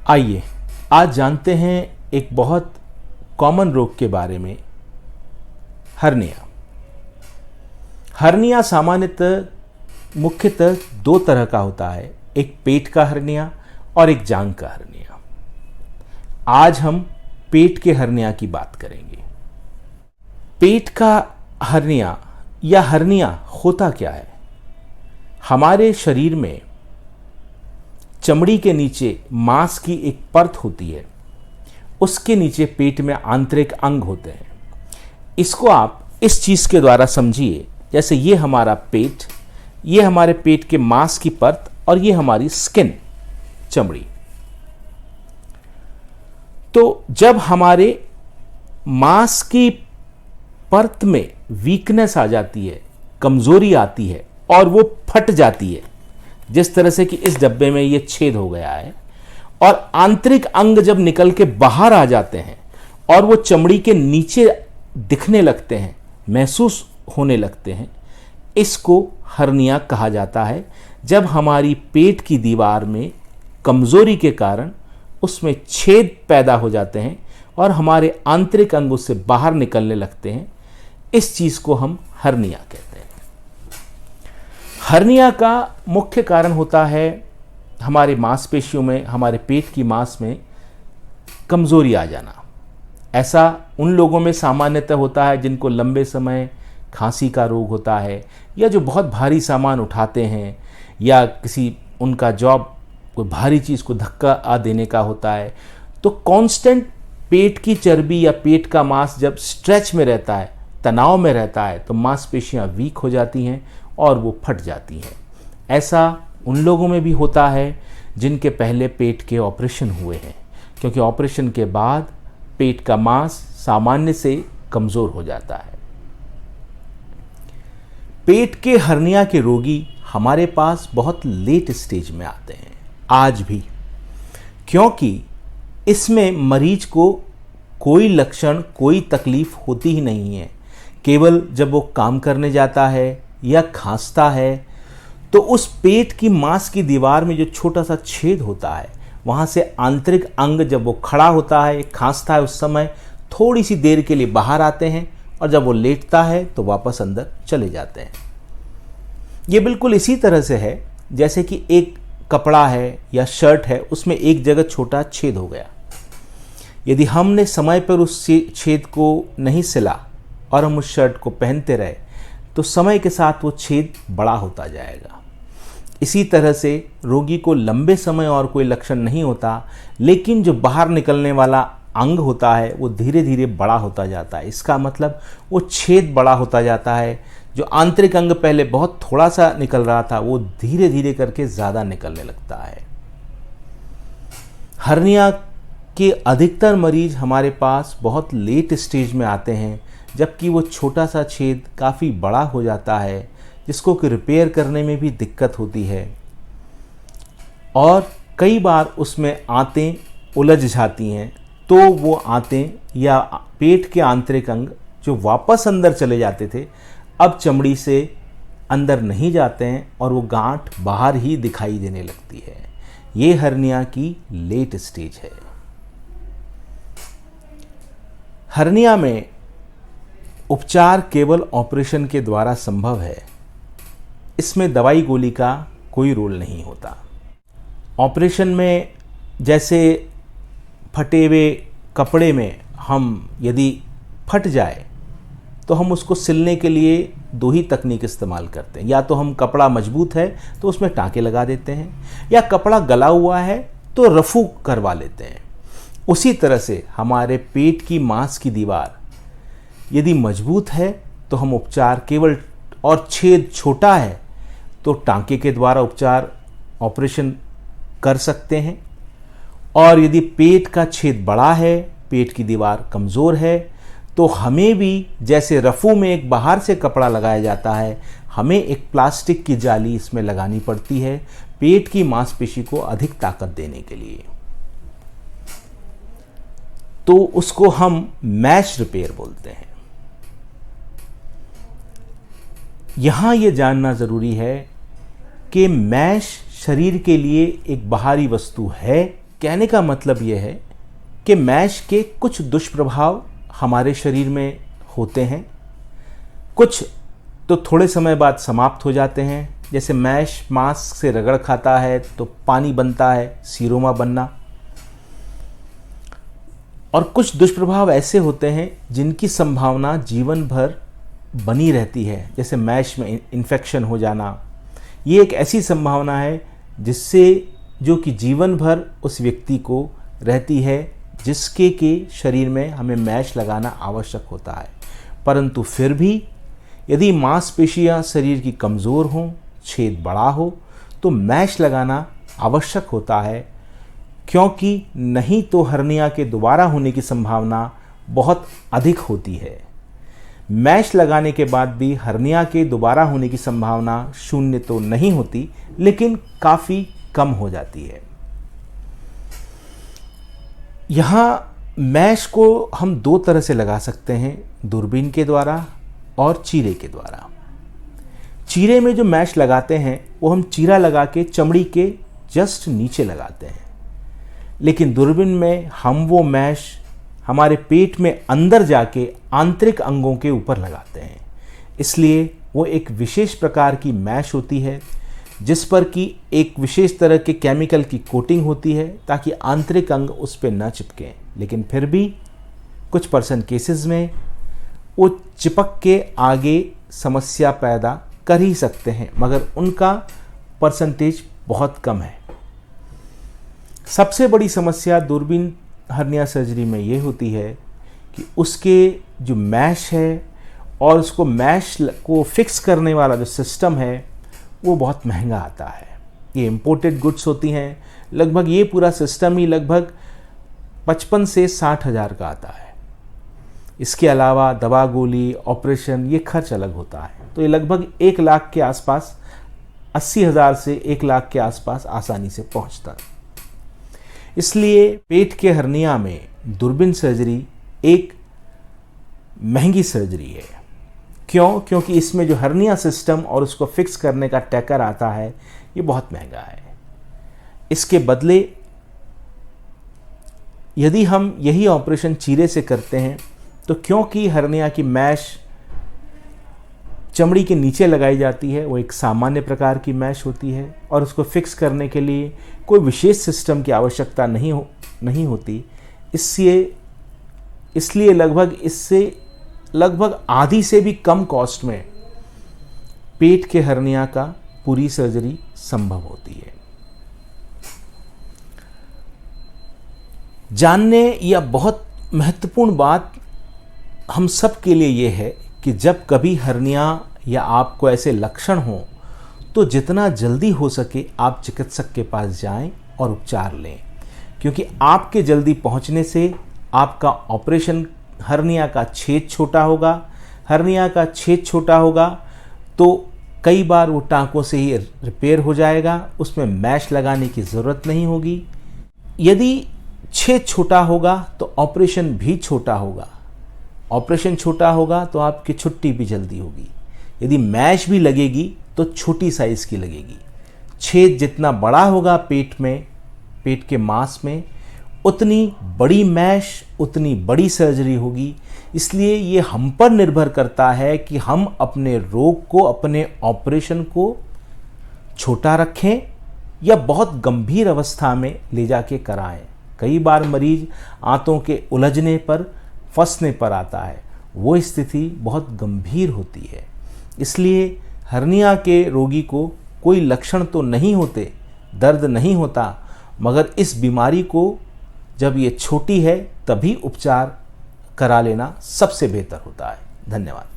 आइए आज जानते हैं एक बहुत कॉमन रोग के बारे में, हर्निया। हर्निया सामान्यतः मुख्यतः दो तरह का होता है, एक पेट का हर्निया और एक जांघ का हर्निया। आज हम पेट के हर्निया की बात करेंगे। पेट का हर्निया या हर्निया होता क्या है? हमारे शरीर में चमड़ी के नीचे मांस की एक परत होती है, उसके नीचे पेट में आंतरिक अंग होते हैं। इसको आप इस चीज के द्वारा समझिए, जैसे ये हमारा पेट, ये हमारे पेट के मांस की परत और ये हमारी स्किन, चमड़ी। तो जब हमारे मांस की परत में वीकनेस आ जाती है, कमजोरी आती है और वो फट जाती है, जिस तरह से कि इस डब्बे में ये छेद हो गया है, और आंतरिक अंग जब निकल के बाहर आ जाते हैं और वो चमड़ी के नीचे दिखने लगते हैं, महसूस होने लगते हैं, इसको हर्निया कहा जाता है। जब हमारी पेट की दीवार में कमजोरी के कारण उसमें छेद पैदा हो जाते हैं और हमारे आंतरिक अंग उससे बाहर निकलने लगते हैं, इस चीज को हम हर्निया कहते हैं। हर्निया का मुख्य कारण होता है हमारे मांसपेशियों में, हमारे पेट की मांस में कमजोरी आ जाना। ऐसा उन लोगों में सामान्यतः होता है जिनको लंबे समय खांसी का रोग होता है, या जो बहुत भारी सामान उठाते हैं, या किसी उनका जॉब कोई भारी चीज़ को धक्का आ देने का होता है। तो कांस्टेंट पेट की चर्बी या पेट का मांस जब स्ट्रेच में रहता है, तनाव में रहता है, तो मांसपेशियां वीक हो जाती हैं और वो फट जाती हैं। ऐसा उन लोगों में भी होता है जिनके पहले पेट के ऑपरेशन हुए हैं, क्योंकि ऑपरेशन के बाद पेट का मांस सामान्य से कमज़ोर हो जाता है। पेट के हर्निया के रोगी हमारे पास बहुत लेट स्टेज में आते हैं आज भी, क्योंकि इसमें मरीज को कोई लक्षण, कोई तकलीफ होती ही नहीं है। केवल जब वो काम करने जाता है या खांसता है, तो उस पेट की मांस की दीवार में जो छोटा सा छेद होता है, वहाँ से आंतरिक अंग जब वो खड़ा होता है, खांसता है, उस समय थोड़ी सी देर के लिए बाहर आते हैं, और जब वो लेटता है तो वापस अंदर चले जाते हैं। ये बिल्कुल इसी तरह से है जैसे कि एक कपड़ा है या शर्ट है, उसमें एक जगह छोटा छेद हो गया। यदि हमने समय पर उस छेद को नहीं सिला और हम उस शर्ट को पहनते रहे, तो समय के साथ वो छेद बड़ा होता जाएगा। इसी तरह से रोगी को लंबे समय और कोई लक्षण नहीं होता, लेकिन जो बाहर निकलने वाला अंग होता है वो धीरे धीरे बड़ा होता जाता है। इसका मतलब वो छेद बड़ा होता जाता है। जो आंतरिक अंग पहले बहुत थोड़ा सा निकल रहा था, वो धीरे धीरे करके ज़्यादा निकलने लगता है। हर्निया के अधिकतर मरीज हमारे पास बहुत लेट स्टेज में आते हैं, जबकि वो छोटा सा छेद काफ़ी बड़ा हो जाता है, जिसको कि रिपेयर करने में भी दिक्कत होती है, और कई बार उसमें आंतें उलझ जाती हैं। तो वो आंतें या पेट के आंतरिक अंग जो वापस अंदर चले जाते थे, अब चमड़ी से अंदर नहीं जाते हैं और वो गांठ बाहर ही दिखाई देने लगती है। ये हर्निया की लेट स्टेज है। हर्निया में उपचार केवल ऑपरेशन के द्वारा संभव है। इसमें दवाई गोली का कोई रोल नहीं होता। ऑपरेशन में जैसे फटे हुए कपड़े में हम यदि फट जाए, तो हम उसको सिलने के लिए दो ही तकनीक इस्तेमाल करते हैं। या तो हम कपड़ा मजबूत है तो उसमें टाँके लगा देते हैं, या कपड़ा गला हुआ है तो रफू करवा लेते हैं। उसी तरह से हमारे पेट की मांस की दीवार यदि मजबूत है तो हम उपचार केवल, और छेद छोटा है तो टाँके के द्वारा उपचार ऑपरेशन कर सकते हैं। और यदि पेट का छेद बड़ा है, पेट की दीवार कमज़ोर है, तो हमें भी जैसे रफू में एक बाहर से कपड़ा लगाया जाता है, हमें एक प्लास्टिक की जाली इसमें लगानी पड़ती है पेट की मांसपेशी को अधिक ताकत देने के लिए। तो उसको हम मैश रिपेयर बोलते हैं। यहाँ ये जानना ज़रूरी है कि मैश शरीर के लिए एक बाहरी वस्तु है कहने का मतलब यह है कि मैश के कुछ दुष्प्रभाव हमारे शरीर में होते हैं, कुछ तो थोड़े समय बाद समाप्त हो जाते हैं। जैसे मैश मांस से रगड़ खाता है तो पानी बनता है, सीरोमा बनना। और कुछ दुष्प्रभाव ऐसे होते हैं जिनकी संभावना जीवन भर बनी रहती है, जैसे मैश में इन्फेक्शन हो जाना। ये एक ऐसी संभावना है जिससे जो कि जीवन भर उस व्यक्ति को रहती है जिसके के शरीर में हमें मैश लगाना आवश्यक होता है। परंतु फिर भी यदि मांसपेशियां शरीर की कमज़ोर हों, छेद बड़ा हो, तो मैश लगाना आवश्यक होता है, क्योंकि नहीं तो हर्निया के दोबारा होने की संभावना बहुत अधिक होती है। मैश लगाने के बाद भी हर्निया के दोबारा होने की संभावना शून्य तो नहीं होती, लेकिन काफ़ी कम हो जाती है। यहाँ मैश को हम दो तरह से लगा सकते हैं, दूरबीन के द्वारा और चीरे के द्वारा। चीरे में जो मैश लगाते हैं वो हम चीरा लगा के चमड़ी के जस्ट नीचे लगाते हैं, लेकिन दूरबीन में हम वो मैश हमारे पेट में अंदर जाके आंतरिक अंगों के ऊपर लगाते हैं। इसलिए वो एक विशेष प्रकार की मैश होती है जिस पर कि एक विशेष तरह के केमिकल की कोटिंग होती है ताकि आंतरिक अंग उस पर न चिपकें। लेकिन फिर भी कुछ % केसेस में वो चिपक के आगे समस्या पैदा कर ही सकते हैं, मगर उनका % बहुत कम है। सबसे बड़ी समस्या दूरबीन हर्निया सर्जरी में ये होती है कि उसके जो मैश है और उसको मैश को फिक्स करने वाला जो सिस्टम है वो बहुत महंगा आता है। ये इम्पोर्टेड गुड्स होती हैं, लगभग ये पूरा सिस्टम ही लगभग 55 से 60 हज़ार का आता है। इसके अलावा दवा गोली, ऑपरेशन, ये खर्च अलग होता है। तो ये लगभग 1 लाख के आसपास, 80,000 से 1 लाख के आसपास आसानी से पहुंचता है। इसलिए पेट के हर्निया में दूरबीन सर्जरी एक महंगी सर्जरी है। क्यों? क्योंकि इसमें जो हर्निया सिस्टम और उसको फिक्स करने का टैकर आता है ये बहुत महंगा है। इसके बदले यदि हम यही ऑपरेशन चीरे से करते हैं तो क्योंकि हर्निया की मैश चमड़ी के नीचे लगाई जाती है, वो एक सामान्य प्रकार की मैश होती है और उसको फिक्स करने के लिए कोई विशेष सिस्टम की आवश्यकता नहीं होती। इसलिए लगभग आधी से भी कम कॉस्ट में पेट के हर्निया का पूरी सर्जरी संभव होती है। जानने या बहुत महत्वपूर्ण बात हम सब के लिए ये है कि जब कभी हर्निया या आपको ऐसे लक्षण हों तो जितना जल्दी हो सके आप चिकित्सक के पास जाएं और उपचार लें, क्योंकि आपके जल्दी पहुंचने से आपका ऑपरेशन हर्निया का छेद छोटा होगा तो कई बार वो टाँकों से ही रिपेयर हो जाएगा, उसमें मैश लगाने की ज़रूरत नहीं होगी। यदि छेद छोटा होगा तो ऑपरेशन भी छोटा होगा, ऑपरेशन छोटा होगा तो आपकी छुट्टी भी जल्दी होगी। यदि मैश भी लगेगी तो छोटी साइज़ की लगेगी। छेद जितना बड़ा होगा पेट के मांस में, उतनी बड़ी मैश, उतनी बड़ी सर्जरी होगी। इसलिए ये हम पर निर्भर करता है कि हम अपने रोग को, अपने ऑपरेशन को छोटा रखें या बहुत गंभीर अवस्था में ले जाके कराएं। कई बार मरीज आंतों के उलझने पर, फंसने पर आता है, वो स्थिति बहुत गंभीर होती है। इसलिए हर्निया के रोगी को कोई लक्षण तो नहीं होते, दर्द नहीं होता, मगर इस बीमारी को जब ये छोटी है तभी उपचार करा लेना सबसे बेहतर होता है। धन्यवाद।